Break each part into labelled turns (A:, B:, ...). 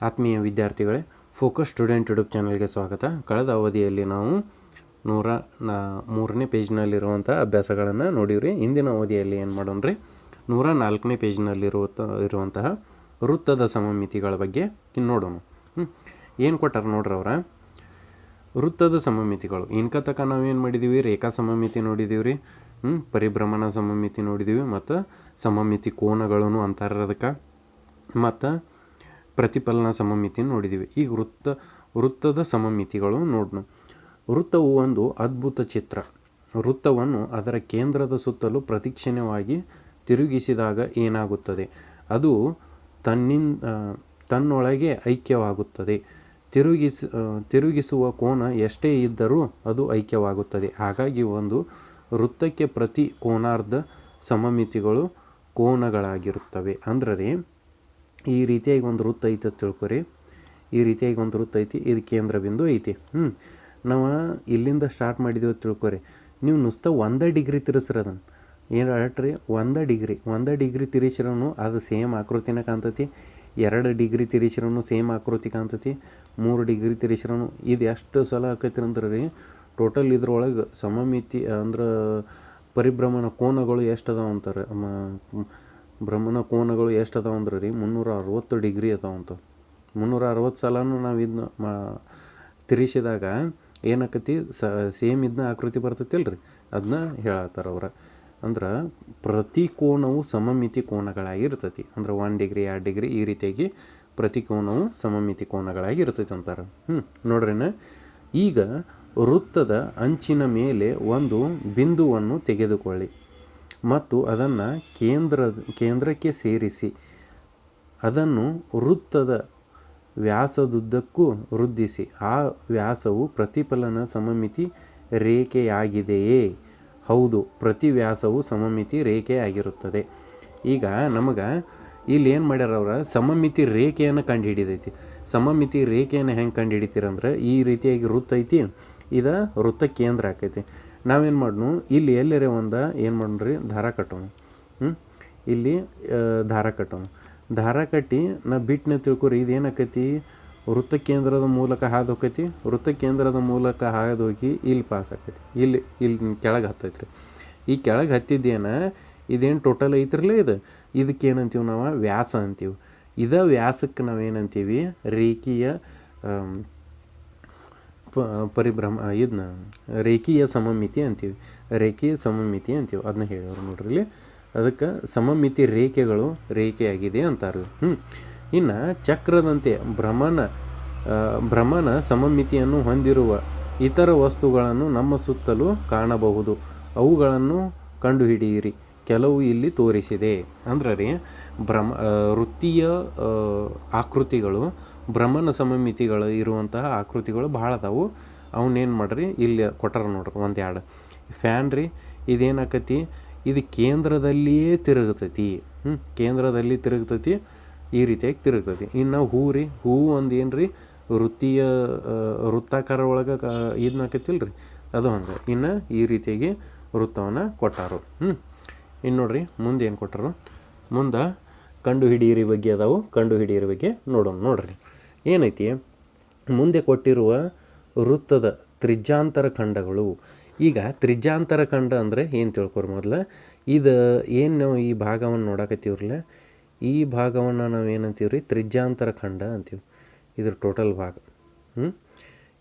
A: ಆತ್ಮೀಯ ವಿದ್ಯಾರ್ಥಿಗಳೇ, focus student YouTube ಚಾನಲ್ಗೆ ಸ್ವಾಗತ. ಕಳೆದ ಅವಧಿಯಲ್ಲಿ ನಾವು 103ನೇ ಪೇಜ್ನಲ್ಲಿರುವಂಥ ಅಭ್ಯಾಸಗಳನ್ನು ನೋಡಿವ್ರಿ. ಇಂದಿನ ಅವಧಿಯಲ್ಲಿ ಏನು ಮಾಡೋಣ್ರಿ, 104ನೇ ಪೇಜ್ನಲ್ಲಿರುವಂತಹ ವೃತ್ತದ ಸಮಮಿತಿಗಳ ಬಗ್ಗೆ ನೋಡೋಣ. ಏನು ಕೊಟ್ಟಾರ ನೋಡ್ರಿ ಅವರ ವೃತ್ತದ ಸಮಮಿತಿಗಳು. ಇನ್ಕ ತನಕ ನಾವೇನು ಮಾಡಿದ್ದೀವಿ, ರೇಖಾ ಸಮಮಿತಿ ನೋಡಿದ್ದೀವಿ ರೀ, ಪರಿಭ್ರಮಣ ಸಮಮಿತಿ ನೋಡಿದ್ದೀವಿ, ಮತ್ತು ಸಮಮಿತಿ ಕೋನಗಳನ್ನು ಅಂತಾರೆ ಅದಕ್ಕೆ, ಮತ್ತು ಪ್ರತಿಫಲನ ಸಮಮಿತಿ ನೋಡಿದ್ದೀವಿ. ಈಗ ವೃತ್ತದ ಸಮಮಿತಿಗಳು ನೋಡೋಣ. ವೃತ್ತವು ಒಂದು ಅದ್ಭುತ ಚಿತ್ರ. ವೃತ್ತವನ್ನು ಅದರ ಕೇಂದ್ರದ ಸುತ್ತಲೂ ಪ್ರದಕ್ಷಿಣವಾಗಿ ತಿರುಗಿಸಿದಾಗ ಏನಾಗುತ್ತದೆ? ಅದು ತನ್ನೊಳಗೆ ಐಕ್ಯವಾಗುತ್ತದೆ. ತಿರುಗಿಸುವ ಕೋನ ಎಷ್ಟೇ ಇದ್ದರೂ ಅದು ಐಕ್ಯವಾಗುತ್ತದೆ. ಹಾಗಾಗಿ ಒಂದು ವೃತ್ತಕ್ಕೆ ಪ್ರತಿ ಕೋನಾರ್ಧ ಸಮಮಿತಿಗಳು ಕೋನಗಳಾಗಿರುತ್ತವೆ. ಅಂದ್ರೆ ಈ ರೀತಿಯಾಗಿ ಒಂದು ವೃತ್ತ ಐತಿ ಅಂತ ತಿಳ್ಕೊರಿ. ಈ ರೀತಿಯಾಗಿ ಒಂದು ವೃತ್ತ ಐತಿ, ಇದು ಕೇಂದ್ರ ಬಿಂದು ಐತಿ. ನಾವು ಇಲ್ಲಿಂದ ಸ್ಟಾರ್ಟ್ ಮಾಡಿದ್ದೀವಿ ಅಂತ ತಿಳ್ಕೊರಿ. ನೀವು ನುಸ್ತ 1 ಡಿಗ್ರಿ ತಿರ್ಸ್ರಿ ಅದನ್ನು. ಏನು ಹೇಳ್ರಿ, 1 ಡಿಗ್ರಿ ತಿರ್ಸಿರೂ ಅದು ಸೇಮ್ ಆಕೃತಿನ ಕಾಣ್ತೈತಿ. 2 ಡಿಗ್ರಿ ತಿರ್ಸಿರೂ ಸೇಮ್ ಆಕೃತಿ ಕಾಣ್ತೈತಿ. 3 ಡಿಗ್ರಿ ತಿರ್ಸಿರೂ ಇದು ಎಷ್ಟು ಸಲ ಆಕೈತಿ ಅಂದ್ರೆ ರೀ, ಟೋಟಲ್ ಇದ್ರೊಳಗೆ ಸಮಮಿತಿ ಅಂದ್ರೆ ಪರಿಭ್ರಮಣ ಕೋನಗಳು ಎಷ್ಟು ಅದಾವ ಅಂತಾರೆ. ಭ್ರಮಣ ಕೋನಗಳು ಎಷ್ಟು ಅದಾವ ಅಂದ್ರೆ ರೀ 360 ಡಿಗ್ರಿ ಅದಾವಂತ. 360 ಸಲನೂ ನಾವು ಇದನ್ನ ತಿರ್ಸಿದಾಗ ಏನಾಕತಿ, ಸೇಮ್ ಇದನ್ನ ಆಕೃತಿ ಬರ್ತೈತಿಲ್ರಿ, ಅದನ್ನ ಹೇಳತ್ತಾರ ಅವ್ರ. ಅಂದ್ರೆ ಪ್ರತಿ ಕೋನವು ಸಮಮಿತಿ ಕೋನಗಳಾಗಿರ್ತೈತಿ. ಅಂದ್ರೆ 1 ಡಿಗ್ರಿ 2 ಡಿಗ್ರಿ ಈ ರೀತಿಯಾಗಿ ಪ್ರತಿ ಕೋನವು ಸಮಮಿತಿ ಕೋನಗಳಾಗಿರ್ತೈತಿ ಅಂತಾರೆ. ನೋಡ್ರಿನ, ಈಗ ವೃತ್ತದ ಅಂಚಿನ ಮೇಲೆ ಒಂದು ಬಿಂದುವನ್ನು ತೆಗೆದುಕೊಳ್ಳಿ ಮತ್ತು ಅದನ್ನು ಕೇಂದ್ರಕ್ಕೆ ಸೇರಿಸಿ ಅದನ್ನು ವೃತ್ತದ ವ್ಯಾಸದುದ್ದಕ್ಕೂ ವೃದ್ಧಿಸಿ. ಆ ವ್ಯಾಸವು ಪ್ರತಿಫಲನ ಸಮಮಿತಿ ರೇಖೆಯಾಗಿದೆಯೇ? ಹೌದು, ಪ್ರತಿ ವ್ಯಾಸವು ಸಮಮಿತಿ ರೇಖೆಯಾಗಿರುತ್ತದೆ. ಈಗ ನಮಗೆ ಇಲ್ಲಿ ಏನು ಮಾಡ್ಯಾರ ಅವ್ರ, ಸಮಮಿತಿ ರೇಖೆಯನ್ನು ಕಂಡುಹಿಡಿದೈತಿ. ಸಮಮಿತಿ ರೇಖೆಯನ್ನು ಹೆಂಗೆ ಕಂಡುಹಿಡಿತೀರಂದ್ರೆ, ಈ ರೀತಿಯಾಗಿ ವೃತ್ತ ಐತಿ, ಇದು ವೃತ್ತ ಕೇಂದ್ರ ಆಕೈತಿ. ನಾವೇನು ಮಾಡೋಣ, ಇಲ್ಲಿ ಎಲ್ಲರೇ ಏನು ಮಾಡೋಣ್ರಿ, ದಾರ ಕಟ್ಟೋಣ. ಇಲ್ಲಿ ದಾರ ಕಟ್ಟಿ ನಾವು ಬಿಟ್ಟನೆ ತಿಳ್ಕೊರಿ. ಇದೇನಾಕೈತಿ, ವೃತ್ತ ಕೇಂದ್ರದ ಮೂಲಕ ಹಾದು ಹೋಕೈತಿ. ವೃತ್ತ ಕೇಂದ್ರದ ಮೂಲಕ ಹಾದು ಹೋಗಿ ಇಲ್ಲಿ ಪಾಸ್ ಆಕೈತಿ. ಇಲ್ಲಿ ಕೆಳಗೆ ಹತ್ತೈತಿ ರೀ. ಈ ಕೆಳಗೆ ಹತ್ತಿದ್ದೇನ, ಇದೇನು ಟೋಟಲ್ ಐತಿರಲ್ಲ, ಇದಕ್ಕೇನಂತೀವಿ ನಾವು, ವ್ಯಾಸ ಅಂತೀವಿ. ವ್ಯಾಸಕ್ಕೆ ನಾವೇನಂತೀವಿ, ರೇಖೀಯ ರೇಖೀಯ ಸಮಮಿತಿ ಅಂತೀವಿ. ಅದನ್ನ ಹೇಳೋರು ನೋಡ್ರಿ ಇಲ್ಲಿ. ಅದಕ್ಕೆ ಸಮಮಿತಿ ರೇಖೆಗಳು ರೇಖೆಯಾಗಿದೆ ಅಂತಾರೆ. ಇನ್ನು ಚಕ್ರದಂತೆ ಭ್ರಮಣ ಸಮಮಿತಿಯನ್ನು ಹೊಂದಿರುವ ಇತರ ವಸ್ತುಗಳನ್ನು ನಮ್ಮ ಸುತ್ತಲೂ ಕಾಣಬಹುದು. ಅವುಗಳನ್ನು ಕಂಡುಹಿಡಿಯಿರಿ. ಕೆಲವು ಇಲ್ಲಿ ತೋರಿಸಿದೆ. ಅಂದ್ರೆ ರೀ, ವೃತ್ತೀಯ ಆಕೃತಿಗಳು, ಭ್ರಮಣ ಸಮಮಿತಿಗಳು ಇರುವಂತಹ ಆಕೃತಿಗಳು ಭಾಳ ಅದಾವು. ಅವನ್ನೇನು ಮಾಡ್ರಿ, ಇಲ್ಲಿ ಕೊಟ್ಟಾರ ನೋಡ್ರಿ ಒಂದೆರಡು. ಫ್ಯಾನ್ ರೀ, ಇದೇನಾಕತಿ, ಇದು ಕೇಂದ್ರದಲ್ಲಿಯೇ ತಿರುಗ್ತೈತಿ. ಕೇಂದ್ರದಲ್ಲಿ ತಿರುಗ್ತೈತಿ, ಈ ರೀತಿಯಾಗಿ ತಿರುಗ್ತೈತಿ. ಇನ್ನು ಹೂವು ಒಂದು ಏನು ರೀ, ವೃತ್ತಾಕಾರ ಒಳಗೆ ಇದನ್ನಾಕೈತಿಲ್ಲ ರೀ, ಅದು ಹಂಗೆ. ಇನ್ನು ಈ ರೀತಿಯಾಗಿ ವೃತ್ತವನ್ನು ಕೊಟ್ಟಾರು. ಇನ್ನು ನೋಡ್ರಿ, ಮುಂದೆ ಏನು ಕೊಟ್ಟರು, ಮುಂದೆ ಕಂಡುಹಿಡಿಯಿರಿ ಬಗ್ಗೆ ಅದಾವು. ಕಂಡುಹಿಡಿಯಿರಿ ಬಗ್ಗೆ ನೋಡೋಣ. ನೋಡ್ರಿ ಏನೈತಿ, ಮುಂದೆ ಕೊಟ್ಟಿರುವ ವೃತ್ತದ ತ್ರಿಜ್ಯಾಂತರ ಖಂಡಗಳು. ಈಗ ತ್ರಿಜ್ಯಾಂತರ ಖಂಡ ಅಂದರೆ ಏನು ತಿಳ್ಕೊರಿ. ಮೊದಲು ಏನು ನಾವು ಈ ಭಾಗವನ್ನು ನೋಡಕತ್ತೀವ್ರಲ್ಲ, ಈ ಭಾಗವನ್ನು ನಾವು ಏನಂತೀವಿ ರೀ, ತ್ರಿಜ್ಯಾಂತರ ಖಂಡ ಅಂತೀವಿ. ಇದ್ರ ಟೋಟಲ್ ಭಾಗ.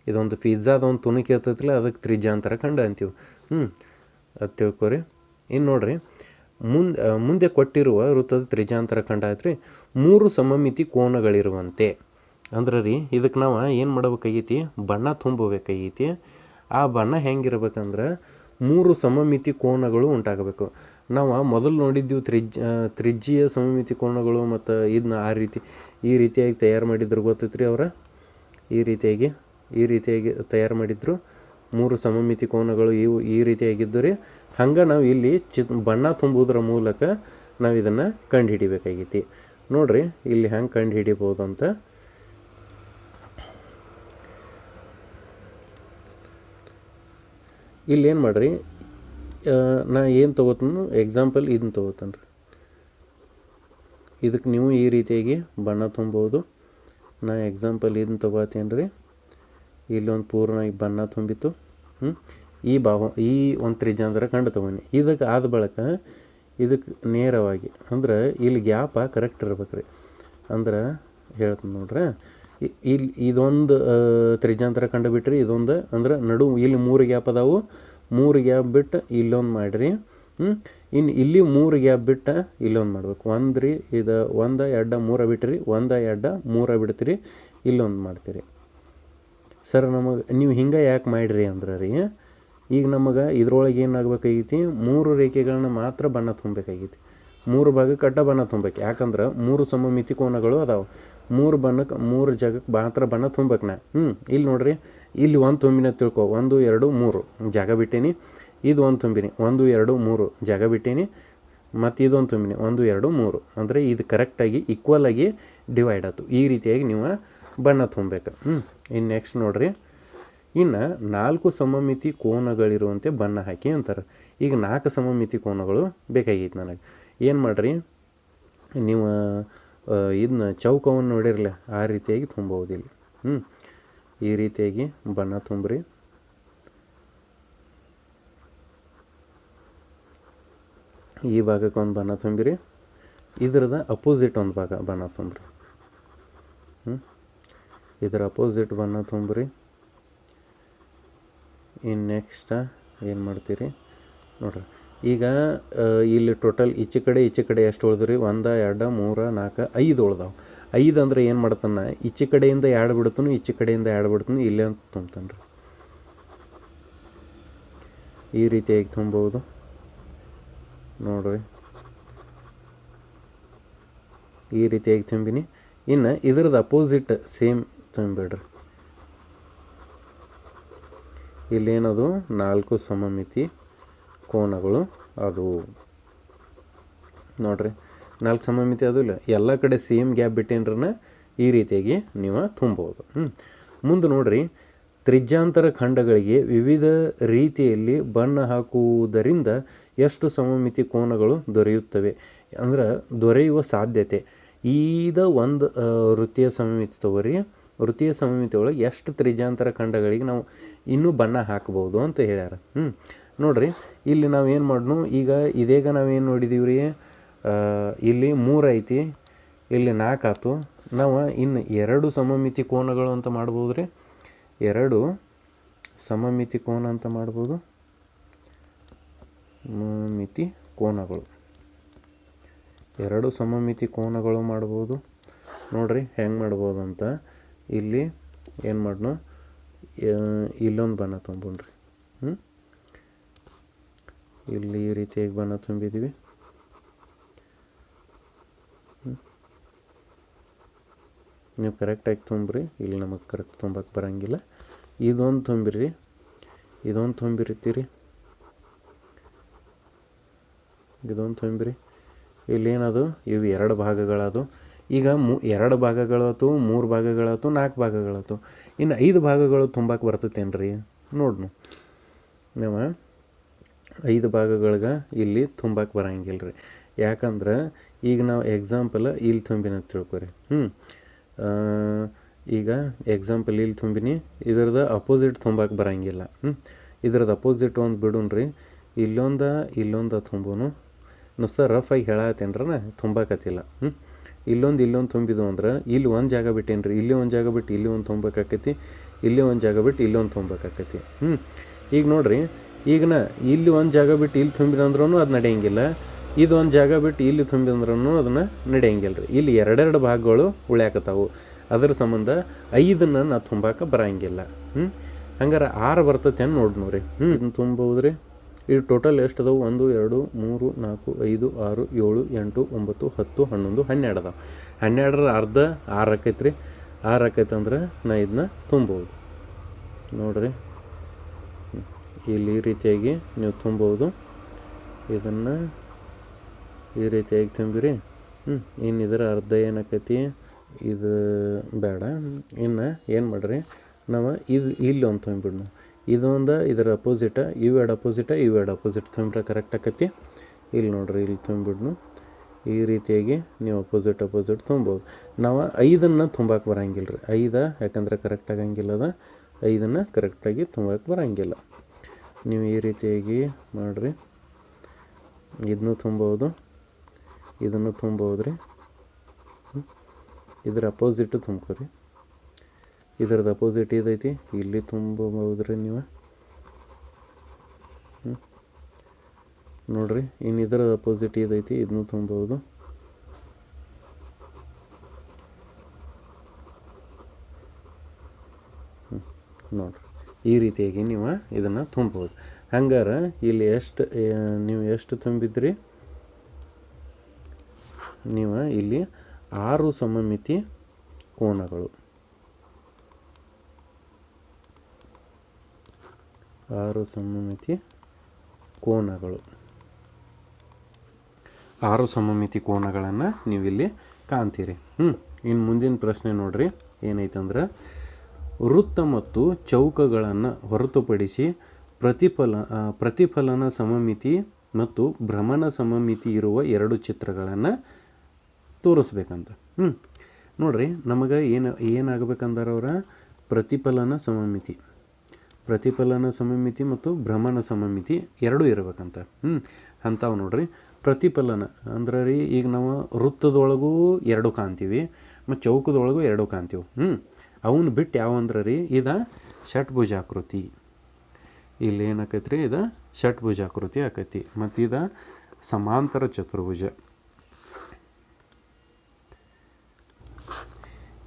A: ಇದೊಂದು ಪಿಜ್ಜಾದೊಂದು ತುಣುಕಿ ಇರ್ತೈತಿಲ್ಲ, ಅದಕ್ಕೆ ತ್ರಿಜ್ಯಾಂತರ ಖಂಡ ಅಂತೀವಿ. ಅದು ತಿಳ್ಕೊರಿ. ಇನ್ನು ನೋಡ್ರಿ, ಮುಂದೆ ಕೊಟ್ಟಿರುವ ವೃತ್ತದ ತ್ರಿಜ್ಯಾಂತರ ಖಂಡ ಆಯ್ತು ರೀ, 3 ಸಮಮಿತಿ ಕೋನಗಳಿರುವಂತೆ. ಅಂದ್ರೆ ರೀ, ಇದಕ್ಕೆ ನಾವು ಏನು ಮಾಡ್ಬೇಕಾಗೈತಿ, ಬಣ್ಣ ತುಂಬಬೇಕಾಗೈತಿ. ಆ ಬಣ್ಣ ಹೆಂಗಿರ್ಬೇಕಂದ್ರೆ 3 ಸಮಮಿತಿ ಕೋನಗಳು ಉಂಟಾಗಬೇಕು. ನಾವು ಮೊದಲು ನೋಡಿದ್ದೀವಿ ತ್ರಿಜ್ಯೀಯ ಸಮಮಿತಿ ಕೋನಗಳು, ಮತ್ತು ಇದನ್ನ ಈ ರೀತಿಯಾಗಿ ತಯಾರು ಮಾಡಿದ್ರು ಗೊತ್ತೈತ್ರಿ ಅವರ. ಈ ರೀತಿಯಾಗಿ ತಯಾರು ಮಾಡಿದ್ರು. 3 ಸಮಮಿತಿ ಕೋನಗಳು ಈ ರೀತಿಯಾಗಿದ್ದು ರೀ. ಹಂಗೆ ನಾವು ಇಲ್ಲಿ ಬಣ್ಣ ತುಂಬುವುದರ ಮೂಲಕ ನಾವು ಇದನ್ನು ಕಂಡುಹಿಡಿಬೇಕಾಗೈತಿ. ನೋಡ್ರಿ, ಇಲ್ಲಿ ಹೆಂಗೆ ಕಂಡುಹಿಡಿಬೋದು ಅಂತ. ಇಲ್ಲಿ ಏನು ಮಾಡಿರಿ, ನಾ ಏನು ತೊಗೋತೀನಿ, ಎಕ್ಸಾಂಪಲ್ ಇದನ್ನ ತೊಗೋತಾನೆ ರೀ. ಇದಕ್ಕೆ ನೀವು ಈ ರೀತಿಯಾಗಿ ಬಣ್ಣ ತುಂಬೋದು. ನಾ ಎಕ್ಸಾಂಪಲ್ ಇದನ್ನ ತೊಗೋತೀನಿ ರೀ. ಇಲ್ಲೊಂದು ಪೂರ್ಣ ಬಣ್ಣ ತುಂಬಿತ್ತು. ಈ ಒಂದು ತ್ರಿಜ್ಯಾಂತರ ಖಂಡ ತೊಗೊಂಡು ಇದಕ್ಕೆ ಆದ ಬಳಿಕ ಇದಕ್ಕೆ ನೇರವಾಗಿ ಅಂದ್ರೆ ಇಲ್ಲಿ ಗ್ಯಾಪ ಕರೆಕ್ಟ್ ಇರ್ಬೇಕು ರೀ. ಅಂದ್ರೆ ಹೇಳ್ತೀನಿ ನೋಡ್ರಿ, ಇಲ್ಲಿ ಇದೊಂದು ತ್ರಿಜ್ಯಾಂತರ ಕಂಡು ಬಿಟ್ರಿ, ಇದೊಂದು ಅಂದ್ರೆ ಇಲ್ಲಿ 3 ಗ್ಯಾಪ್ ಅದಾವು. 3 ಗ್ಯಾಪ್ ಬಿಟ್ಟು ಇಲ್ಲೊಂದು ಮಾಡಿರಿ. ಇನ್ನು ಇಲ್ಲಿ 3 ಗ್ಯಾಪ್ ಬಿಟ್ಟು ಇಲ್ಲೊಂದು ಮಾಡ್ಬೇಕು. 1 ರೀ, ಇದು 1 2 3 ಬಿಟ್ಟಿರಿ, 1 2 3 ಬಿಡ್ತೀರಿ, ಇಲ್ಲೊಂದು ಮಾಡ್ತೀರಿ. ಸರ್ ನಮಗೆ ನೀವು ಹಿಂಗೆ ಯಾಕೆ ಮಾಡಿರಿ ಅಂದ್ರೆ ರೀ, ಈಗ ನಮಗೆ ಇದ್ರೊಳಗೆ ಏನಾಗಬೇಕಾಗೈತಿ, 3 ರೇಖೆಗಳನ್ನ ಮಾತ್ರ ಬಣ್ಣ ತುಂಬಬೇಕಾಗೈತಿ. 3 ಭಾಗಕ್ಕೆ ಬಣ್ಣ ತುಂಬಬೇಕು. ಯಾಕಂದ್ರೆ 3 ಸಮಮಿತಿ ಕೋನಗಳು ಅದಾವೆ. 3 ಬಣ್ಣಕ್ಕೆ 3 ಜಾಗಕ್ಕೆ ಮಾತ್ರ ಬಣ್ಣ ತುಂಬಬೇಕು ನಾ. ಇಲ್ಲಿ ನೋಡ್ರಿ, ಇಲ್ಲಿ 1 ತುಂಬಿನ ತಿಳ್ಕೊ, 1 2 3 ಜಾಗ ಬಿಟ್ಟೇನಿ. ಇದು 1 ತುಂಬಿನಿ, 1 2 3 ಜಾಗ ಬಿಟ್ಟೇನಿ. ಮತ್ತು ಇದೊಂದು ತುಂಬಿನಿ, 1 2 3 ಅಂದರೆ ಇದು ಕರೆಕ್ಟಾಗಿ ಈಕ್ವಲಾಗಿ ಡಿವೈಡ್ ಆಯ್ತು. ಈ ರೀತಿಯಾಗಿ ನೀವು ಬಣ್ಣ ತುಂಬಬೇಕು. ಇನ್ನು ನೆಕ್ಸ್ಟ್ ನೋಡ್ರಿ, ಇನ್ನು 4 ಸಮಮಿತಿ ಕೋನಗಳಿರುವಂತೆ ಬಣ್ಣ ಹಾಕಿ ಅಂತಾರೆ. ಈಗ 4 ಸಮಮಿತಿ ಕೋನಗಳು ಬೇಕಾಗೈತೆ ನನಗೆ. ಏನು ಮಾಡಿರಿ, ನೀವು ಇದನ್ನ ಚೌಕವನ್ನು ನೋಡಿರಲ್ಲ, ಆ ರೀತಿಯಾಗಿ ತುಂಬೋದು ಇಲ್ಲಿ. ಈ ರೀತಿಯಾಗಿ ಬಣ್ಣ ತುಂಬ್ರಿ. ಈ ಭಾಗಕ್ಕೆ ಒಂದು ಬಣ್ಣ ತುಂಬಿರಿ, ಇದ್ರದ ಅಪೋಸಿಟ್ ಒಂದು ಭಾಗ ಬಣ್ಣ ತುಂಬ್ರಿ. ಇದರ ಅಪೋಸಿಟ್ ಬಣ್ಣ ತುಂಬ್ರಿ. ಇನ್ನು ನೆಕ್ಸ್ಟ್ ಏನು ಮಾಡ್ತೀರಿ ನೋಡ್ರಿ, ಈಗ ಇಲ್ಲಿ ಟೋಟಲ್ ಈಚೆ ಕಡೆ ಎಷ್ಟು ಉಳಿದ್ರಿ, 1 2 3 4 5 ಉಳ್ದಾವೆ. 5 ಅಂದ್ರೆ ಏನು ಮಾಡ್ತಾನೆ, ಈಚೆ ಕಡೆಯಿಂದ 2 ಬಿಡ್ತಾನೆ, ಈಚೆ ಕಡೆಯಿಂದ 2 ಬಿಡ್ತಾನೆ, ಇಲ್ಲೇ ಅಂತ ತುಂಬ್ತಾನೆ ರೀ. ಈ ರೀತಿಯಾಗಿ ತುಂಬೋದು ನೋಡ್ರಿ. ಈ ರೀತಿಯಾಗಿ ತುಂಬಿನಿ. ಇನ್ನು ಇದ್ರದ್ದು ಅಪೋಸಿಟ್ ಸೇಮ್ ತುಂಬಿಡ್ರಿ. ಇಲ್ಲೇನದು 4 ಸಮಮಿತಿ ಕೋನಗಳು ಅದು ನೋಡ್ರಿ. 4 ಸಮಮಿತಿ ಅದು ಇಲ್ಲ, ಎಲ್ಲ ಕಡೆ ಸೇಮ್ ಗ್ಯಾಪ್ ಬಿಟ್ಟೇನ್ರನ್ನ ಈ ರೀತಿಯಾಗಿ ನೀವು ತುಂಬೋದು. ಮುಂದೆ ನೋಡ್ರಿ, ತ್ರಿಜ್ಯಾಂತರ ಖಂಡಗಳಿಗೆ ವಿವಿಧ ರೀತಿಯಲ್ಲಿ ಬಣ್ಣ ಹಾಕುವುದರಿಂದ ಎಷ್ಟು ಸಮಮಿತಿ ಕೋನಗಳು ದೊರೆಯುತ್ತವೆ ಅಂದ್ರೆ ದೊರೆಯುವ ಸಾಧ್ಯತೆ. ಈಗ ಒಂದು ವೃತ್ತೀಯ ಸಮಮಿತಿ ತಗೋರಿ. ವೃತ್ತೀಯ ಸಮಮಿತಿ ಒಳಗೆ ಎಷ್ಟು ತ್ರಿಜ್ಯಾಂತರ ಖಂಡಗಳಿಗೆ ನಾವು ಇನ್ನೂ ಬಣ್ಣ ಹಾಕ್ಬೋದು ಅಂತ ಹೇಳ್ಯಾರ. ನೋಡ್ರಿ, ಇಲ್ಲಿ ನಾವು ಏನು ಮಾಡೋಣ, ಈಗ ಇದೀಗ ನಾವೇನು ನೋಡಿದೀವಿ ರೀ, ಇಲ್ಲಿ 3 ಐತಿ, ಇಲ್ಲಿ 4 ಆಯ್ತು. ನಾವು ಇನ್ನು 2 ಸಮಮಿತಿ ಕೋನಗಳು ಅಂತ ಮಾಡ್ಬೋದು ರೀ. 2 ಸಮಮಿತಿ ಕೋನ ಅಂತ ಮಾಡ್ಬೋದು. ಸಮಮಿತಿ ಕೋನಗಳು 2 ಸಮಮಿತಿ ಕೋನಗಳು ಮಾಡ್ಬೋದು. ನೋಡ್ರಿ ಹೆಂಗೆ ಮಾಡ್ಬೋದು ಅಂತ. ಇಲ್ಲಿ ಏನು ಮಾಡೋಣ, ಇಲ್ಲೊಂದು ಬಣ್ಣ ತುಂಬೋಣ್ರಿ. ಇಲ್ಲಿ ಈ ರೀತಿಯಾಗಿ ಬಣ್ಣ ತುಂಬಿದ್ದೀವಿ. ನೀವು ಕರೆಕ್ಟಾಗಿ ತುಂಬ್ರಿ, ಇಲ್ಲಿ ನಮಗೆ ಕರೆಕ್ಟ್ ತುಂಬಕ್ಕೆ ಬರೋಂಗಿಲ್ಲ. ಇದೊಂದು ತುಂಬಿರಿ, ಇದೊಂದು ತುಂಬಿರ್ತೀರಿ, ಇದೊಂದು ತುಂಬಿರಿ. ಇಲ್ಲೇನದು, ಇವು 2 ಭಾಗಗಳದು. ಈಗ 2 ಭಾಗಗಳಾಯ್ತು, 3 ಭಾಗಗಳಾಯ್ತು, 4 ಭಾಗಗಳಾಯ್ತು. ಇನ್ನು 5 ಭಾಗಗಳು ತುಂಬಕ್ಕೆ ಬರ್ತೈತೇನ್ರಿ ನೋಡ್ನು. ನಾವು 5 ಭಾಗಗಳಿಗೆ ಇಲ್ಲಿ ತುಂಬಕ್ಕೆ ಬರೋಂಗಿಲ್ಲ ರೀ. ಯಾಕಂದ್ರೆ ಈಗ ನಾವು ಎಕ್ಸಾಂಪಲ್ ಇಲ್ಲಿ ತುಂಬಿನ ತಿಳ್ಕೊರಿ. ಈಗ ಎಕ್ಸಾಂಪಲ್ ಇಲ್ಲಿ ತುಂಬಿನಿ, ಇದ್ರದ್ದು ಅಪೋಸಿಟ್ ತುಂಬಕ್ಕೆ ಬರೋಂಗಿಲ್ಲ. ಇದ್ರದ್ದು ಅಪೋಸಿಟ್ ಒಂದು ಬಿಡೋಣ್ರಿ. ಇಲ್ಲೊಂದು ತುಂಬೋನು ಸರ್ ರಫಾಗಿ ಹೇಳತ್ತೇನ್ರ ತುಂಬಕತ್ತಿಲ್ಲ. ಇಲ್ಲೊಂದು ತುಂಬಿದು ಅಂದ್ರೆ ಇಲ್ಲಿ ಒಂದು ಜಾಗ ಬಿಟ್ಟೇನ್ರಿ, ಇಲ್ಲಿ ಒಂದು ಜಾಗ ಬಿಟ್ಟು ಇಲ್ಲಿ ಒಂದು ತುಂಬಬೇಕಾಕೈತಿ, ಇಲ್ಲಿ ಒಂದು ಜಾಗ ಬಿಟ್ಟು ಇಲ್ಲೊಂದು ತುಂಬಬೇಕಾಕೈತಿ. ಈಗ ನೋಡ್ರಿ, ಈಗ ಇಲ್ಲಿ ಒಂದು ಜಾಗ ಬಿಟ್ಟು ಇಲ್ಲಿ ತುಂಬಿದಂದ್ರೂ ಅದು ನಡೆಯಂಗಿಲ್ಲ, ಇದು ಒಂದು ಜಾಗ ಬಿಟ್ಟು ಇಲ್ಲಿ ತುಂಬಿದಂದ್ರೂ ಅದನ್ನು ನಡೆಯಂಗಿಲ್ಲ ರೀ. ಇಲ್ಲಿ 2 ಭಾಗಗಳು ಉಳ್ಯಾಕತ್ತಾವು, ಅದ್ರ ಸಂಬಂಧ 5ನ್ನ ನಾ ತುಂಬಕ್ಕೆ ಬರೋಂಗಿಲ್ಲ. ಹಂಗಾರೆ 6 ಬರ್ತೈತೆ ಅಂತ ನೋಡ್ರಿ. ಇದನ್ನು ತುಂಬೋದ್ರಿ. ಇದು ಟೋಟಲ್ ಎಷ್ಟು ಅದಾವೆ, 1 2 3 4 5 6 7 8 9 10 11 12 ಅದಾವೆ. 12ರ ಅರ್ಧ 6 ಆಕೈತೆ ರೀ. 6 ಆಕೈತೆ ಅಂದ್ರೆ ನಾ ಇದನ್ನ ತುಂಬೋದು ನೋಡ್ರಿ. ಇಲ್ಲಿ ಈ ರೀತಿಯಾಗಿ ನೀವು ತುಂಬೋದು. ಇದನ್ನು ಈ ರೀತಿಯಾಗಿ ತುಂಬಿರಿ. ಇನ್ನು ಇದರ ಅರ್ಧ ಏನಾಕೈತಿ, ಇದು ಬೇಡ. ಇನ್ನು ಏನು ಮಾಡಿರಿ, ನಾವು ಇಲ್ಲಿ ಒಂದು ತುಂಬಿಬಿಡ್ನು. ಇದೊಂದು ಇದರ ಅಪೋಸಿಟ, ಇವೆರಡು ಅಪೋಸಿಟ ತುಂಬಿಟ್ರೆ ಕರೆಕ್ಟ್ ಆಕೈತಿ. ಇಲ್ಲಿ ನೋಡ್ರಿ, ಇಲ್ಲಿ ತುಂಬಿಡ್ನು. ಈ ರೀತಿಯಾಗಿ ನೀವು ಅಪೋಸಿಟ್ ತುಂಬೋದು. ನಾವು 5 ತುಂಬಕ್ಕೆ ಬರೋಂಗಿಲ್ಲ ರೀ. 5 ಯಾಕಂದ್ರೆ ಕರೆಕ್ಟ್ ಆಗಂಗಿಲ್ಲ, ಅದ 5 ಕರೆಕ್ಟಾಗಿ ತುಂಬಕ್ಕೆ ಬರೋಂಗಿಲ್ಲ. ನೀವು ಈ ರೀತಿಯಾಗಿ ಮಾಡಿರಿ. ಇದನ್ನು ತುಂಬೋದು, ಇದನ್ನು ತುಂಬೋದು ರೀ. ಇದ್ರ ಅಪೋಸಿಟ್ಟು ತುಂಬ್ಕೊರಿ. ಇದ್ರದ್ದು ಅಪೋಸಿಟ್ ಇದೈತಿ, ಇಲ್ಲಿ ತುಂಬಬಹುದು ರೀ ನೀವು. ನೋಡಿರಿ, ಇನ್ನು ಇದರ ಅಪೋಸಿಟ್ ಇದೈತಿ, ಇದನ್ನು ತುಂಬೋದು. ನೋಡಿರಿ, ಈ ರೀತಿಯಾಗಿ ನೀವು ಇದನ್ನು ತುಂಬೋದು. ಹಂಗಾರೆ ಇಲ್ಲಿ ನೀವು ಎಷ್ಟು ತುಂಬಿದ್ರಿ? ನೀವು ಇಲ್ಲಿ 6 ಸಮಮಿತಿ ಕೋನಗಳು, 6 ಸಮಮಿತಿ ಕೋನಗಳು, 6 ಸಮಮಿತಿ ಕೋನಗಳನ್ನು ನೀವಿಲ್ಲಿ ಕಾಣ್ತೀರಿ. ಇನ್ನು ಮುಂದಿನ ಪ್ರಶ್ನೆ ನೋಡ್ರಿ, ಏನೈತಂದ್ರೆ ವೃತ್ತ ಮತ್ತು ಚೌಕಗಳನ್ನು ಹೊರತುಪಡಿಸಿ ಪ್ರತಿಫಲನ ಸಮಮಿತಿ ಮತ್ತು ಭ್ರಮಣ ಸಮಮಿತಿ ಇರುವ 2 ಚಿತ್ರಗಳನ್ನು ತೋರಿಸ್ಬೇಕಂತ. ನೋಡ್ರಿ, ನಮಗೆ ಏನಾಗಬೇಕಂದ್ರೆ ಅವರ ಪ್ರತಿಫಲನ ಸಮಮಿತಿ ಮತ್ತು ಭ್ರಮಣ ಸಮಮಿತಿ 2 ಇರಬೇಕಂತ. ಅಂಥವು ನೋಡ್ರಿ. ಪ್ರತಿಫಲನ ಅಂದ್ರೆ ರೀ, ಈಗ ನಾವು ವೃತ್ತದೊಳಗೂ 2 ಕಾಣ್ತೀವಿ ಮತ್ತು ಚೌಕದೊಳಗೂ 2 ಕಾಣ್ತೀವಿ. ಅವನ್ನ ಬಿಟ್ಟು ಯಾವ ಅಂದ್ರೆ ರೀ, ಇದು ಷಟ್ಭುಜಾಕೃತಿ. ಇಲ್ಲಿ ಏನಾಕೈತಿ ರೀ, ಇದು ಷಟ್ಭುಜಾಕೃತಿ ಆಕೈತಿ. ಮತ್ತು ಇದು ಸಮಾಂತರ ಚತುರ್ಭುಜ.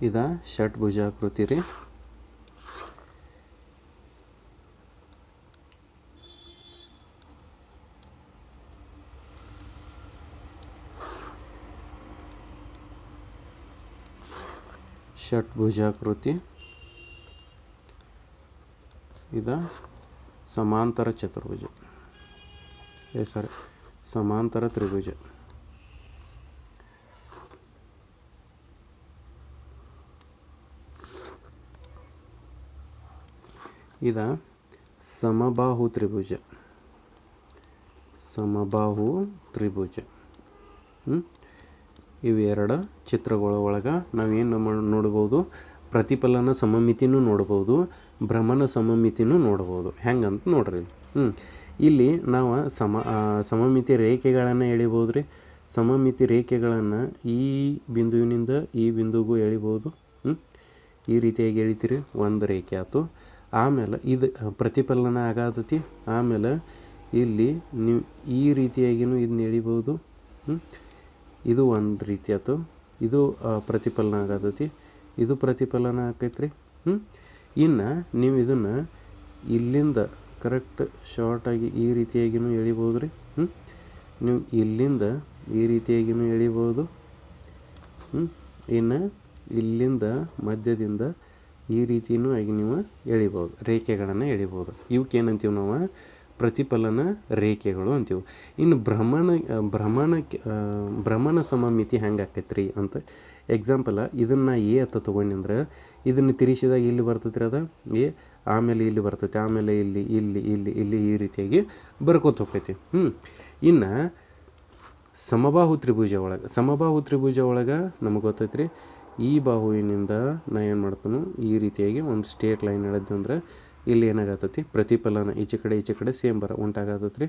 A: ಇದು ಷಟ್ಭುಜಾಕೃತಿ ರೀ. ಷಟ್ಭುಜಾಕೃತಿ, ಇದು ಸಮಾಂತರ ಚತುರ್ಭುಜ, ಸಮಾಂತರ ತ್ರಿಭುಜ. ಇದು ಸಮಬಾಹು ತ್ರಿಭುಜ, ಇವೆರಡು ಚಿತ್ರಗಳ ಒಳಗೆ ನಾವೇನು ನೋಡ್ಬೋದು? ಪ್ರತಿಫಲನ ಸಮಮಿತಿನೂ ನೋಡ್ಬೋದು, ಭ್ರಮಣ ಸಮಮಿತಿನೂ ನೋಡ್ಬೋದು. ಹೆಂಗಂತ ನೋಡ್ರಿ. ಇಲ್ಲಿ ನಾವು ಸಮಮಿತಿ ರೇಖೆಗಳನ್ನು ಎಳಿಬೋದು ರೀ. ಸಮಮಿತಿ ರೇಖೆಗಳನ್ನು ಈ ಬಿಂದುವಿನಿಂದ ಈ ಬಿಂದುಗೂ ಎಳಿಬೋದು. ಈ ರೀತಿಯಾಗಿ ಎಳಿತೀರಿ, ಒಂದು ರೇಖೆ ಆಯ್ತು. ಆಮೇಲೆ ಇದು ಪ್ರತಿಫಲನ ಆಗತೈತಿ. ಆಮೇಲೆ ಇಲ್ಲಿ ನೀವು ಈ ರೀತಿಯಾಗಿಯೂ ಇದನ್ನ ಎಳಿಬೋದು. ಇದು ಒಂದು ರೀತಿ ಆಯ್ತು. ಇದು ಪ್ರತಿಫಲನ ಆಗತೈತಿ, ಇದು ಪ್ರತಿಫಲನ ಆಕೈತ್ರಿ. ಇನ್ನು ನೀವು ಇದನ್ನು ಇಲ್ಲಿಂದ ಕರೆಕ್ಟ್ ಶಾರ್ಟಾಗಿ ಈ ರೀತಿಯಾಗಿಯೂ ಎಳಿಬೋದು ರೀ. ನೀವು ಇಲ್ಲಿಂದ ಈ ರೀತಿಯಾಗಿಯೂ ಎಳಿಬೋದು. ಇನ್ನು ಇಲ್ಲಿಂದ ಮಧ್ಯದಿಂದ ಈ ರೀತಿಯೂ ಆಗಿ ನೀವು ಎಳಿಬೋದು, ರೇಖೆಗಳನ್ನು ಎಳಿಬೋದು. ಇವಕ್ಕೇನಂತೀವಿ ನಾವು? ಪ್ರತಿಫಲನ ರೇಖೆಗಳು ಅಂತೀವಿ. ಇನ್ನು ಭ್ರಮಣ ಸಮಮಿತಿ ಹೆಂಗೆ ಆಕೈತ್ರಿ ಅಂತ ಎಕ್ಸಾಂಪಲ್, ಇದನ್ನು ಎ ಅಂತ ತೊಗೊಂಡ್ರೆ ಇದನ್ನು ತಿರುಗಿಸಿದಾಗ ಇಲ್ಲಿ ಬರ್ತೈತ್ರಿ, ಅದು ಎ. ಆಮೇಲೆ ಇಲ್ಲಿ ಬರ್ತೈತಿ, ಆಮೇಲೆ ಇಲ್ಲಿ ಇಲ್ಲಿ ಇಲ್ಲಿ ಇಲ್ಲಿ ಈ ರೀತಿಯಾಗಿ ಬರ್ಕೋತ ಹೋಗ್ತೈತಿ. ಇನ್ನು ಸಮಬಾಹು ತ್ರಿಭುಜ ಒಳಗೆ ನಮಗೆ ಗೊತ್ತೈತ್ರಿ, ಈ ಬಾಹುವಿನಿಂದ ನಾ ಏನು ಮಾಡ್ತಾನು, ಈ ರೀತಿಯಾಗಿ ಒಂದು ಸ್ಟ್ರೇಟ್ ಲೈನ್ ಎಳೆದು ಅಂದ್ರೆ ಇಲ್ಲಿ ಏನಾಗತ್ತೈತಿ, ಪ್ರತಿಫಲನ ಈಚೆ ಕಡೆ ಸೇಮ್ ಉಂಟಾಗತ್ತೈತಿ ರೀ.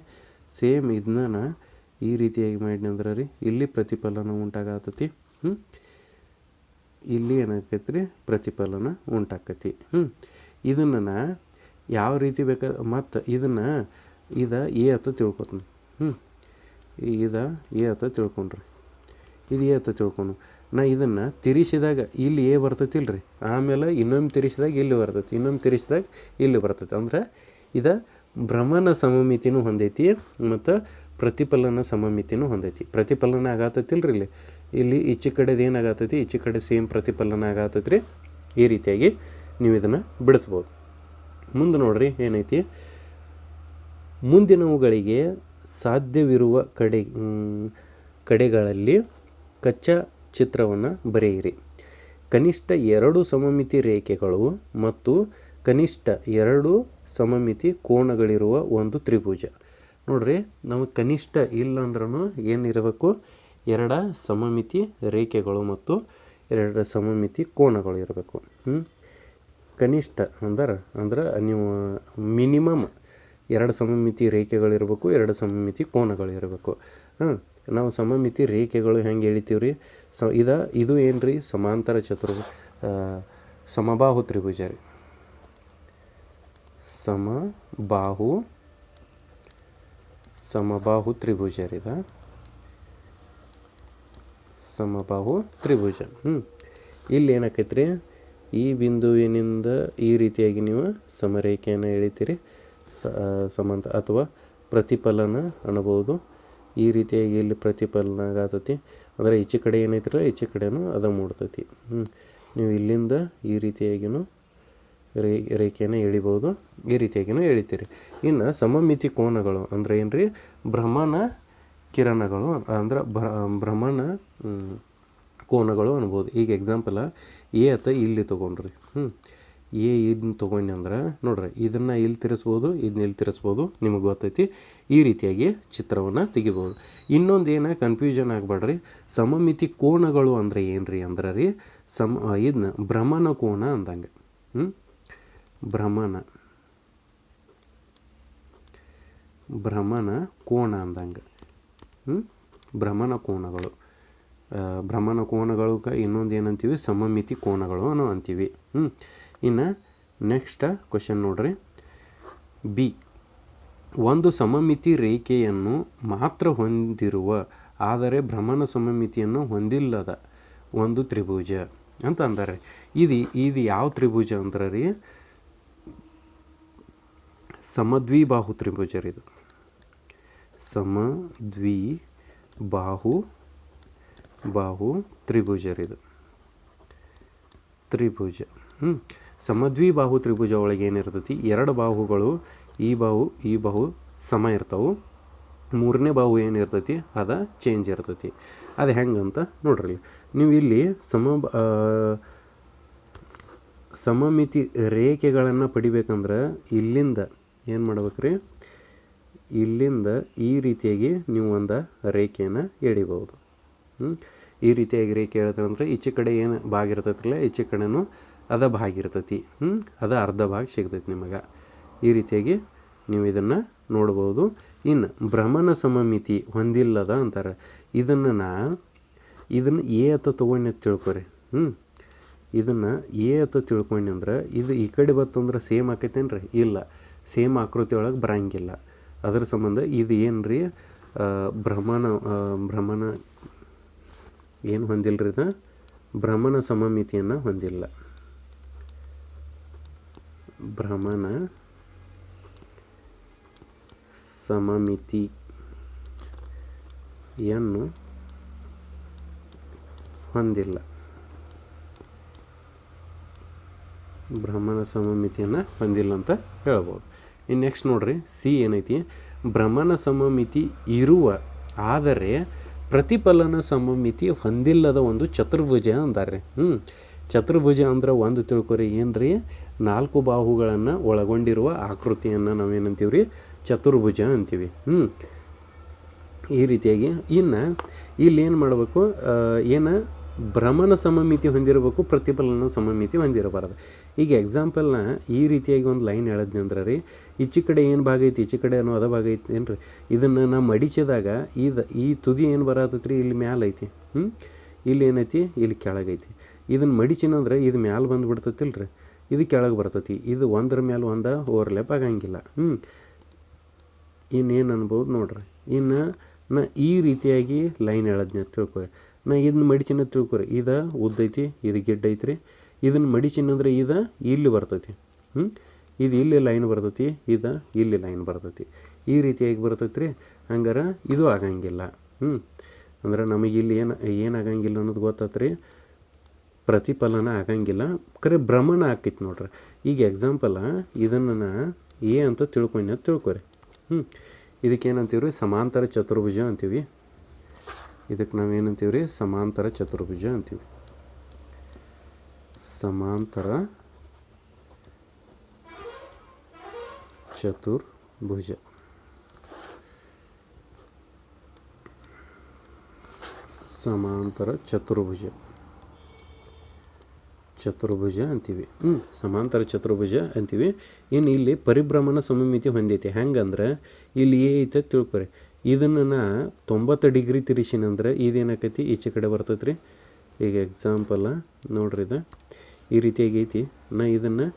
A: ಸೇಮ್ ಇದನ್ನ ಈ ರೀತಿಯಾಗಿ ಮಾಡಿನಂದ್ರೆ ರೀ, ಇಲ್ಲಿ ಪ್ರತಿಫಲನ ಉಂಟಾಗತ್ತೈತಿ. ಇಲ್ಲಿ ಏನಾಗೈತಿ ರೀ, ಪ್ರತಿಫಲನ ಉಂಟಾಕತಿ. ಇದನ್ನು ಯಾವ ರೀತಿ ಮತ್ತು ಇದನ್ನು ಎ ಅಂತ ತಿಳ್ಕೊತೀನಿ. ಇದು ಎ ಅಂತ ತಿಳ್ಕೊಂಡ್ರಿ, ಇದು ಎ ಅಂತ ತಿಳ್ಕೊಂಡು ನಾ ಇದನ್ನು ತಿರ್ಸಿದಾಗ ಇಲ್ಲಿ ಎ ಬರ್ತೈತಿಲ್ಲ ರೀ. ಆಮೇಲೆ ಇನ್ನೊಮ್ಮೆ ತಿರ್ಸಿದಾಗ ಇಲ್ಲಿ ಬರ್ತೈತಿ, ಇನ್ನೊಮ್ಮೆ ತಿರ್ಸಿದಾಗ ಇಲ್ಲಿ ಬರ್ತೈತಿ. ಅಂದ್ರೆ ಇದು ಭ್ರಮಣ ಸಮಮಿತಿನೂ ಹೊಂದೈತಿ ಮತ್ತು ಪ್ರತಿಫಲನ ಸಮಮಿತಿನೂ ಹೊಂದೈತಿ. ಪ್ರತಿಫಲನ ಆಗತ್ತೈತಿಲ್ಲ ರೀ, ಇಲ್ಲಿ ಈಚೆ ಕಡೆದು ಏನಾಗತ್ತೈತಿ, ಈಚೆ ಕಡೆ ಸೇಮ್ ಪ್ರತಿಫಲನ ಆಗತ್ತೈತಿ ರೀ. ಈ ರೀತಿಯಾಗಿ ನೀವು ಇದನ್ನು ಬಿಡಿಸ್ಬೋದು. ಮುಂದೆ ನೋಡ್ರಿ ಏನೈತಿ, ಮುಂದಿನವುಗಳಿಗೆ ಸಾಧ್ಯವಿರುವ ಕಡೆಗಳಲ್ಲಿ ಕಚ್ಚಾ ಚಿತ್ರವನ್ನು ಬರೆಯಿರಿ. ಕನಿಷ್ಠ 2 ಸಮಮಿತಿ ರೇಖೆಗಳು ಮತ್ತು ಕನಿಷ್ಠ 2 ಸಮಮಿತಿ ಕೋನಗಳಿರುವ ಒಂದು ತ್ರಿಭುಜ. ನೋಡ್ರಿ, ನಮಗೆ ಕನಿಷ್ಠ ಇಲ್ಲ ಅಂದ್ರೂ ಏನಿರಬೇಕು, 2 ಸಮಮಿತಿ ರೇಖೆಗಳು ಮತ್ತು 2 ಸಮಮಿತಿ ಕೋನಗಳು ಇರಬೇಕು. ಕನಿಷ್ಠ ಅಂದ್ರೆ ನೀವು ಮಿನಿಮಮ್ 2 ಸಮಮಿತಿ ರೇಖೆಗಳಿರಬೇಕು, 2 ಸಮಮಿತಿ ಕೋನಗಳಿರಬೇಕು. ನಾವು ಸಮಮಿತಿ ರೇಖೆಗಳು ಹೆಂಗೆ ಎಳಿತೀವಿ ರೀ? ಇದು ಏನು ರೀ? ಸಮಾಂತರ ಸಮಬಾಹು ತ್ರಿಭುಜ ರೀ. ಸಮಬಾಹು ತ್ರಿಭುಜ ರೀ. ಸಮಬಾಹು ತ್ರಿಭುಜ. ಇಲ್ಲಿ ಏನಾಕೈತೆ ರೀ? ಈ ಬಿಂದುವಿನಿಂದ ಈ ರೀತಿಯಾಗಿ ನೀವು ಸಮರೇಖೆಯನ್ನು ಎಳಿತೀರಿ, ಸಮಾಂತರ ಅಥವಾ ಪ್ರತಿಫಲನ ಅನ್ನಬಹುದು. ಈ ರೀತಿಯಾಗಿ ಇಲ್ಲಿ ಪ್ರತಿಫಲನ ಆಗತೈತಿ. ಅಂದರೆ ಈಚೆ ಕಡೆ ಏನೈತಿಲ್ಲ, ಈಚೆ ಕಡೆನೂ ಅದು ಮೂಡ್ತೈತಿ. ನೀವು ಇಲ್ಲಿಂದ ಈ ರೀತಿಯಾಗಿಯೂ ರೇಖೆಯನ್ನು ಎಳಿಬೋದು, ಈ ರೀತಿಯಾಗಿಯೂ ಎಳಿತೀರಿ. ಇನ್ನು ಸಮಮಿತಿ ಕೋನಗಳು ಅಂದರೆ ಏನು ರೀ? ಭ್ರಮಣ ಕಿರಣಗಳು ಅಂದ್ರೆ ಭ್ರಮಣ ಕೋನಗಳು ಅನ್ಬೋದು. ಈಗ ಎಕ್ಸಾಂಪಲ್ ಎ ಅಥವಾ ಇಲ್ಲಿ ತೊಗೊಂಡ್ರಿ. ಇದನ್ನ ತೊಗೊಂಡು ಅಂದ್ರೆ ನೋಡ್ರಿ, ಇದನ್ನು ಇಲ್ಲಿ ತಿರ್ಸ್ಬೋದು, ಇದನ್ನ ಇಲ್ಲಿ ತಿರ್ಸ್ಬೋದು, ನಿಮಗೆ ಗೊತ್ತೈತಿ. ಈ ರೀತಿಯಾಗಿ ಚಿತ್ರವನ್ನು ತೆಗಿಬೋದು. ಇನ್ನೊಂದು ಏನು ಕನ್ಫ್ಯೂಷನ್ ಆಗಬೇಡ್ರಿ, ಸಮಮಿತಿ ಕೋನಗಳು ಅಂದರೆ ಏನು ರೀ ಅಂದ್ರೆ ರೀ, ಇದನ್ನ ಭ್ರಮಣ ಕೋನ ಅಂದಂಗೆ. ಭ್ರಮಣ ಕೋನ ಅಂದಂಗೆ. ಭ್ರಮಣ ಕೋನಗಳು. ಭ್ರಮಣ ಕೋನಗಳಿಗೆ ಇನ್ನೊಂದು ಏನಂತೀವಿ? ಸಮಮಿತಿ ಕೋನಗಳು ಅಂತೀವಿ. ಇನ್ನು ನೆಕ್ಸ್ಟ್ ಕ್ವಶನ್ ನೋಡ್ರಿ. ಬಿ, ಒಂದು ಸಮಮಿತಿ ರೇಖೆಯನ್ನು ಮಾತ್ರ ಹೊಂದಿರುವ ಆದರೆ ಭ್ರಮಣ ಸಮಮಿತಿಯನ್ನು ಹೊಂದಿಲ್ಲದ ಒಂದು ತ್ರಿಭುಜ ಅಂತ ಅಂತಾರೆ. ಇದು ಯಾವ ತ್ರಿಭುಜ ಅಂದ್ರೆ ರೀ? ಸಮದ್ವಿಬಾಹು ತ್ರಿಭುಜ ರೀ. ಇದು ಸಮದ್ವಿಬಾಹು ತ್ರಿಭುಜ ರೀ. ಇದು ತ್ರಿಭುಜ. ಸಮದ್ವಿಬಾಹು ತ್ರಿಭುಜ ಒಳಗೆ ಏನಿರ್ತೈತಿ? 2 ಬಾಹುಗಳು, ಈ ಬಾಹು ಸಮ ಇರ್ತಾವೆ. 3ನೇ ಬಾಹು ಏನಿರ್ತೈತಿ ಅದು ಚೇಂಜ್ ಇರ್ತೈತಿ. ಅದು ಹೆಂಗಂತ ನೋಡ್ರಿ. ನೀವು ಇಲ್ಲಿ ಸಮಮಿತಿ ರೇಖೆಗಳನ್ನು ಪಡಿಬೇಕಂದ್ರೆ ಇಲ್ಲಿಂದ ಏನು ಮಾಡ್ಬೇಕ್ರಿ? ಇಲ್ಲಿಂದ ಈ ರೀತಿಯಾಗಿ ನೀವು ಒಂದು ರೇಖೆಯನ್ನು ಎಳಿಬೋದು. ಈ ರೀತಿಯಾಗಿ ರೇಖೆ ಎಳ್ತಂದ್ರೆ ಈಚೆ ಕಡೆ ಏನು ಭಾಗ ಇರ್ತೈತಿಲ್ಲ, ಈಚೆ ಕಡೆನೂ ಅದ ಭಾಗ ಇರ್ತೈತಿ. ಅದು ಅರ್ಧ ಭಾಗ ಸಿಗ್ತೈತಿ ನಿಮಗೆ. ಈ ರೀತಿಯಾಗಿ ನೀವು ಇದನ್ನು ನೋಡ್ಬೋದು. ಇನ್ನು ಭ್ರಮಣ ಸಮಮಿತಿ ಹೊಂದಿಲ್ಲದ ಅಂತಾರೆ. ಇದನ್ನು ಎ ಅಂತ ತೊಗೊಂಡು ಅಂತ ತಿಳ್ಕೊರಿ. ಇದನ್ನು ಎ ಅಂತ ತಿಳ್ಕೊಂಡು ಅಂದ್ರೆ ಇದು ಈ ಕಡೆ ಬತ್ತಂದ್ರೆ ಸೇಮ್ ಆಕೈತೇನು ರೀ? ಇಲ್ಲ, ಸೇಮ್ ಆಕೃತಿ ಒಳಗೆ ಬರಂಗಿಲ್ಲ. ಅದರ ಸಂಬಂಧ ಇದು ಏನು ರೀ? ಭ್ರಮಣ ಏನು ಹೊಂದಿಲ್ಲ ರೀ? ಇದು ಭ್ರಮಣ ಸಮಮಿತಿಯನ್ನು ಹೊಂದಿಲ್ಲ. ಭ್ರಮಣ ಸಮಮಿತಿಯನ್ನು ಹೊಂದಿಲ್ಲ. ಭ್ರಮಣ ಸಮಮಿತಿಯನ್ನು ಹೊಂದಿಲ್ಲ ಅಂತ ಹೇಳ್ಬೋದು. ಇನ್ನು ನೆಕ್ಸ್ಟ್ ನೋಡ್ರಿ, ಸಿ ಏನೈತಿ? ಭ್ರಮಣ ಸಮಮಿತಿ ಇರುವ ಆದರೆ ಪ್ರತಿಫಲನ ಸಮಮಿತಿ ಹೊಂದಿಲ್ಲದ ಒಂದು ಚತುರ್ಭುಜ ಅಂತಾರೆ. ಚತುರ್ಭುಜ ಅಂದ್ರೆ ಒಂದು ತಿಳ್ಕೊರಿ, ಏನು ರೀ? 4 ಬಾಹುಗಳನ್ನು ಒಳಗೊಂಡಿರುವ ಆಕೃತಿಯನ್ನು ನಾವೇನಂತೀವಿ ರೀ? ಚತುರ್ಭುಜ ಅಂತೀವಿ. ಈ ರೀತಿಯಾಗಿ ಇನ್ನು ಇಲ್ಲಿ ಏನು ಮಾಡಬೇಕು? ಭ್ರಮಣ ಸಮಮಿತಿ ಹೊಂದಿರಬೇಕು, ಪ್ರತಿಫಲನ ಸಮಮಿತಿ ಹೊಂದಿರಬಾರ್ದು. ಈಗ ಎಕ್ಸಾಂಪಲ್ನ ಈ ರೀತಿಯಾಗಿ ಒಂದು ಲೈನ್ ಹೇಳಿದ್ನಿ ಅಂದ್ರೆ ರೀ, ಈಚೆ ಕಡೆ ಏನು ಭಾಗ ಐತಿ, ಈಚೆ ಕಡೆ ಅನ್ನೋ ಅದ ಭಾಗ ಐತಿ ಏನು ರೀ? ಇದನ್ನು ನಾವು ಮಡಿಚಿದಾಗ ಈ ತುದಿ ಏನು ಬರತೈತಿ ರೀ? ಇಲ್ಲಿ ಮ್ಯಾಲೆ ಐತಿ. ಇಲ್ಲಿ ಏನೈತಿ? ಇಲ್ಲಿ ಕೆಳಗೈತಿ. ಇದನ್ನು ಮಡಿಚಿನಂದ್ರೆ ಇದು ಮ್ಯಾಲೆ ಬಂದುಬಿಡ್ತೈತಿಲ್ಲ ರೀ, ಇದು ಕೆಳಗೆ ಬರ್ತೈತಿ. ಇದು ಒಂದರ ಮೇಲೆ ಒಂದು ಓವರ್ಲ್ಯಾಪ್ ಆಗಂಗಿಲ್ಲ. ಇನ್ನೇನು ಅನ್ಬೋದು ನೋಡ್ರಿ. ಇನ್ನು ನಾ ಈ ರೀತಿಯಾಗಿ ಲೈನ್ ಹೇಳದ್ನ ತಿಳ್ಕೊರಿ. ನಾ ಇದನ್ನ ಮಡಿಚಿನ ತಿಳ್ಕೊರಿ, ಇದು ಉದ್ದೈತಿ, ಇದು ಗಿಡ್ಡ ಐತ್ರಿ. ಇದನ್ನು ಮಡಿಚಿನಂದ್ರೆ ಇದು ಇಲ್ಲಿ ಬರ್ತೈತಿ. ಇದು ಇಲ್ಲಿ ಲೈನ್ ಬರ್ತೈತಿ, ಇದು ಇಲ್ಲಿ ಲೈನ್ ಬರ್ತೈತಿ. ಈ ರೀತಿಯಾಗಿ ಬರ್ತೈತಿ ರೀ. ಹಂಗಾರೆ ಇದು ಆಗಂಗಿಲ್ಲ. ಅಂದ್ರೆ ನಮಗೆ ಇಲ್ಲಿ ಏನಾಗಂಗಿಲ್ಲ ಅನ್ನೋದು ಗೊತ್ತಾತ್ರಿ. ಪ್ರತಿಫಲನ ಆಗಂಗಿಲ್ಲ, ಖರೆ ಭ್ರಮಣ ಆಕೈತಿ ನೋಡ್ರಿ. ಈಗ ಎಕ್ಸಾಂಪಲ್ ಇದನ್ನು ನಾ ಎ ಅಂತ ತಿಳ್ಕೊಂಡು ತಿಳ್ಕೊರಿ. ಇದಕ್ಕೇನಂತೀವಿ ರೀ? ಸಮಾಂತರ ಚತುರ್ಭುಜ ಅಂತೀವಿ. ಇದಕ್ಕೆ ನಾವೇನಂತೀವಿ ರೀ? ಸಮಾಂತರ ಚತುರ್ಭುಜ ಅಂತೀವಿ. ಸಮಾಂತರ ಚತುರ್ಭುಜ. ಸಮಾಂತರ ಚತುರ್ಭುಜ ಅಂತೀವಿ. ಸಮಾಂತರ ಚತುರ್ಭುಜ ಅಂತೀವಿ. ಇನ್ನು ಇಲ್ಲಿ ಪರಿಭ್ರಮಣ ಸಮಮಿತಿ ಹೊಂದೈತಿ. ಹೆಂಗಂದ್ರೆ ಇಲ್ಲಿ ಐತೆ ತಿಳ್ಕೊರಿ, ಇದನ್ನು ನಾ 90 ಡಿಗ್ರಿ ತಿರ್ಸಿನಂದ್ರೆ ಇದೇನಾಕೈತಿ ಈಚೆ ಕಡೆ ಬರ್ತೈತೆ ರೀ. ಈಗ ಎಕ್ಸಾಂಪಲ್ ನೋಡ್ರಿ, ಇದು ಈ ರೀತಿಯಾಗಿ ಐತಿ. ನಾ ಇದನ್ನು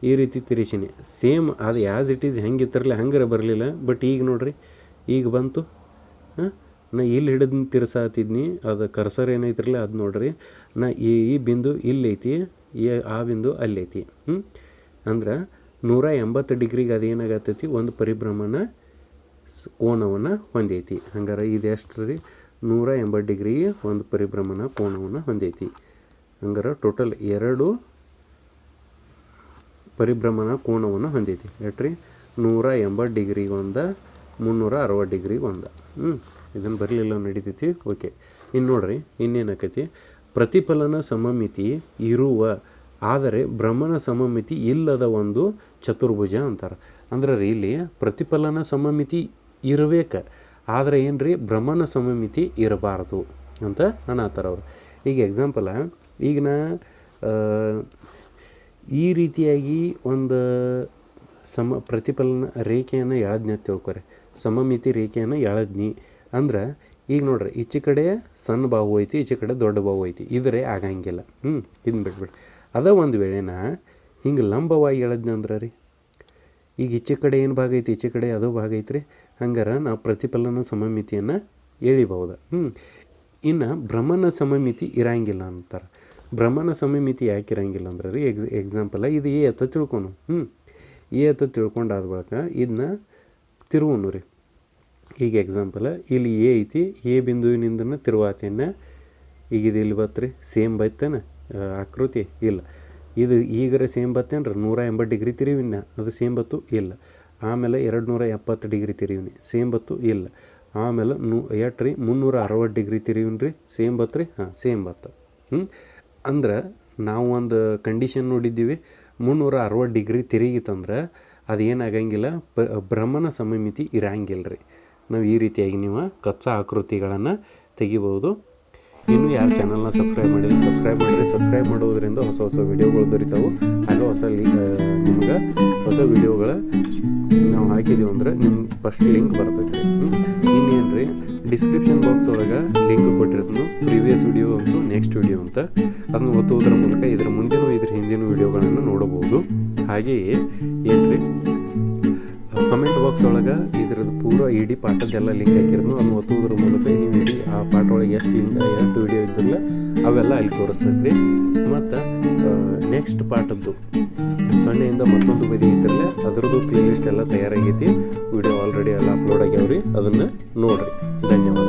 A: ಈ ರೀತಿ ತಿರ್ಸಿನಿ. ಸೇಮ್ ಅದು ಆ್ಯಸ್ ಇಟ್ ಈಸ್ ಹೆಂಗಿತ್ತಿರಲಿಲ್ಲ ಹಂಗಾರೆ ಬರಲಿಲ್ಲ. ಬಟ್ ಈಗ ನೋಡ್ರಿ, ಈಗ ಬಂತು. ನಾ ಇಲ್ಲಿ ಹಿಡಿದು ತಿರ್ಸಾತಿದ್ನಿ, ಅದು ಕರ್ಸರ್ ಏನೈತಿರಲ್ಲ ಅದು ನೋಡ್ರಿ. ನಾ ಈ ಬಿಂದು ಇಲ್ಲೈತಿ, ಆ ಬಿಂದು ಅಲ್ಲೈತಿ. ಅಂದ್ರೆ 180 ಡಿಗ್ರಿಗೆ ಅದೇನಾಗತ್ತೈತಿ, ಒಂದು ಪರಿಭ್ರಮಣ ಕೋನವನ್ನು ಹೊಂದೈತಿ. ಹಂಗಾರೆ ಇದು ಎಷ್ಟು ರೀ, 180 ಡಿಗ್ರಿಗೆ ಒಂದು ಪರಿಭ್ರಮಣ ಕೋನವನ್ನು ಹೊಂದೈತಿ. ಹಂಗಾರೆ ಟೋಟಲ್ 2 ಪರಿಭ್ರಮಣ ಕೋನವನ್ನು ಹೊಂದೈತಿ. ಎಟ್ರಿ, 180 ಡಿಗ್ರಿಗೆ ಒಂದು, 360 ಡಿಗ್ರಿಗೆ ಒಂದು. ಇದನ್ನು ಬರಲಿಲ್ಲ ನಡೀತೈತಿ. ಓಕೆ, ಇನ್ನು ನೋಡ್ರಿ, ಇನ್ನೇನಾಕೈತಿ, ಪ್ರತಿಫಲನ ಸಮಮಿತಿ ಇರುವ ಆದರೆ ಭ್ರಮಣ ಸಮಮಿತಿ ಇಲ್ಲದ ಒಂದು ಚತುರ್ಭುಜ ಅಂತಾರೆ. ಅಂದ್ರೆ ರೀ ಇಲ್ಲಿ ಪ್ರತಿಫಲನ ಸಮಮಿತಿ ಇರಬೇಕು, ಆದರೆ ಏನು ರೀ ಭ್ರಮಣ ಸಮಮಿತಿ ಇರಬಾರ್ದು ಅಂತ ಅನ್ನತ್ತಾರ ಅವರು. ಈಗ ಎಕ್ಸಾಂಪಲ, ಈಗ ನಾ ಈ ರೀತಿಯಾಗಿ ಒಂದು ಪ್ರತಿಫಲನ ರೇಖೆಯನ್ನು ಎಳೆದ್ನಿ ಅಂತ ತಿಳ್ಕೊರಿ. ಸಮಮಿತಿ ರೇಖೆಯನ್ನು ಎಳೆದ್ನಿ ಅಂದ್ರೆ ಈಗ ನೋಡ್ರಿ, ಈಚೆ ಕಡೆ ಸಣ್ಣ ಬಾವು ಐತಿ, ಈಚೆ ಕಡೆ ದೊಡ್ಡ ಬಾವು ಐತಿ. ಇದ್ರೆ ಆಗಂಗಿಲ್ಲ. ಇದನ್ನ ಬಿಟ್ಬಿಡ್ರಿ. ಅದ ಒಂದು ವೇಳೆ ನಾ ಹಿಂಗೆ ಲಂಬವಾಗಿ ಎಳೆದ್ನಿ ಅಂದ್ರೆ ರೀ, ಈಗ ಈಚೆ ಕಡೆ ಏನು ಭಾಗ ಐತಿ, ಈಚೆ ಕಡೆ ಅದು ಭಾಗ ಐತ್ರಿ. ಹಂಗಾರೆ ನಾವು ಪ್ರತಿಫಲನ ಸಮಮಿತಿಯನ್ನು ಎಳಿಬಹುದು. ಇನ್ನು ಭ್ರಮಣ ಸಮಮಿತಿ ಇರಂಗಿಲ್ಲ ಅಂತಾರೆ. ಭ್ರಮಣ ಸಮಮಿತಿ ಯಾಕೆ ಇರಂಗಿಲ್ಲ ಅಂದ್ರೆ ರೀ, ಎಕ್ಸಾಂಪಲ್ ಇದು ಎ ಅಂತ ತಿಳ್ಕೊನು. ಎ ಅಂತ ತಿಳ್ಕೊಂಡಾದ ಬಳಿಕ ಇದನ್ನ ತಿರುವನು ರೀ. ಈಗ ಎಕ್ಸಾಂಪಲ್ ಇಲ್ಲಿ ಎ ಐತಿ, ಎ ಬಿಂದುವಿನಿಂದ ತಿರುವಾತೇನ. ಈಗ ಇದು ಇಲ್ಲಿ ಬತ್ರಿ, ಸೇಮ್ ಬೈತೇನೆ ಆಕೃತಿ ಇಲ್ಲ. ಇದು ಈಗರೆ ಸೇಮ್ ಬತ್ತೇನ್ರಿ, 180 ಡಿಗ್ರಿ ತಿರುವಿನ ಅದು ಸೇಮ್ ಬತ್ತು ಇಲ್ಲ. ಆಮೇಲೆ 270 ಡಿಗ್ರಿ ತಿರುವಿನಿ ಸೇಮ್ ಬತ್ತು ಇಲ್ಲ. ಆಮೇಲೆ ಎಟ್ರಿ 360 ಡಿಗ್ರಿ ತಿರುವಿನ ರೀ ಸೇಮ್ ಬತ್ತು ರೀ. ಸೇಮ್ ಬತ್ತು. ಅಂದ್ರೆ ನಾವು ಒಂದು ಕಂಡೀಷನ್ ನೋಡಿದ್ದೀವಿ, 360 ಡಿಗ್ರಿ ತಿರುಗಿತಂದ್ರೆ ಅದು ಏನಾಗಂಗಿಲ್ಲ, ಭ್ರಮಣ ಸಮಮಿತಿ ಇರಂಗಿಲ್ಲ ರೀ. ನಾವು ಈ ರೀತಿಯಾಗಿ ನೀವು ಕಚ್ಚಾ ಆಕೃತಿಗಳನ್ನು ತೆಗಿಬೋದು. ಇನ್ನೂ ಯಾರು ಚಾನಲ್ನ ಸಬ್ಸ್ಕ್ರೈಬ್ ಮಾಡಿಲ್ಲ ಸಬ್ಸ್ಕ್ರೈಬ್ ಮಾಡಿರಿ. ಸಬ್ಸ್ಕ್ರೈಬ್ ಮಾಡೋದ್ರಿಂದ ಹೊಸ ಹೊಸ ವೀಡಿಯೋಗಳು ದೊರೀತಾವೆ. ಆಗ ನಿಮ್ಗೆ ಹೊಸ ವೀಡಿಯೋಗಳ ನಾವು ಹಾಕಿದ್ದೀವಿ ಅಂದ್ರೆ ನಿಮ್ಗೆ ಫಸ್ಟ್ ಲಿಂಕ್ ಬರ್ತೈತೆ. ಇನ್ನೇನು ರೀ, ಡಿಸ್ಕ್ರಿಪ್ಷನ್ ಬಾಕ್ಸ್ ಒಳಗೆ ಲಿಂಕ್ ಕೊಟ್ಟಿರ್ತೀನಿ, ಪ್ರೀವಿಯಸ್ ವಿಡಿಯೋ ಅಂತೂ ನೆಕ್ಸ್ಟ್ ವಿಡಿಯೋ ಅಂತ. ಅದನ್ನು ಒತ್ತುವುದರ ಮೂಲಕ ಇದರ ಮುಂದಿನ ಇದ್ರ ಹಿಂದಿನ ವಿಡಿಯೋಗಳನ್ನು ನೋಡಬಹುದು. ಹಾಗೆಯೇ ಏನು ರೀ, ಕಮೆಂಟ್ ಬಾಕ್ಸ್ ಒಳಗೆ ಇದ್ರದ್ದು ಪೂರ ಇಡೀ ಪಾಠದ್ದೆಲ್ಲ ಲಿಂಕ್ ಹಾಕಿರೋದು. ಅದನ್ನು ಒತ್ತುವುದ್ರ ಮೂಲಕ ನೀವು ಇಡೀ ಆ ಪಾಠ ಒಳಗೆ ಎಷ್ಟು ಲಿಂಕ್ ಎಷ್ಟು ವಿಡಿಯೋ ಇದ್ದಿರಲ್ಲ ಅವೆಲ್ಲ ಅಲ್ಲಿ ತೋರಿಸ್ತೈತೆ ರೀ. ಮತ್ತು ನೆಕ್ಸ್ಟ್ ಪಾಠದ್ದು 0ಇಂದ ಮತ್ತೊಂದು ಬದಿ ಇದ್ರಲ್ಲ ಅದರದ್ದು ಪ್ಲೇ ಲಿಸ್ಟ್ ಎಲ್ಲ ತಯಾರಾಗೈತಿ. ವಿಡಿಯೋ ಆಲ್ರೆಡಿ ಎಲ್ಲ ಅಪ್ಲೋಡ್ ಆಗ್ಯಾವ್ರಿ, ಅದನ್ನು ನೋಡಿರಿ. ಧನ್ಯವಾದ.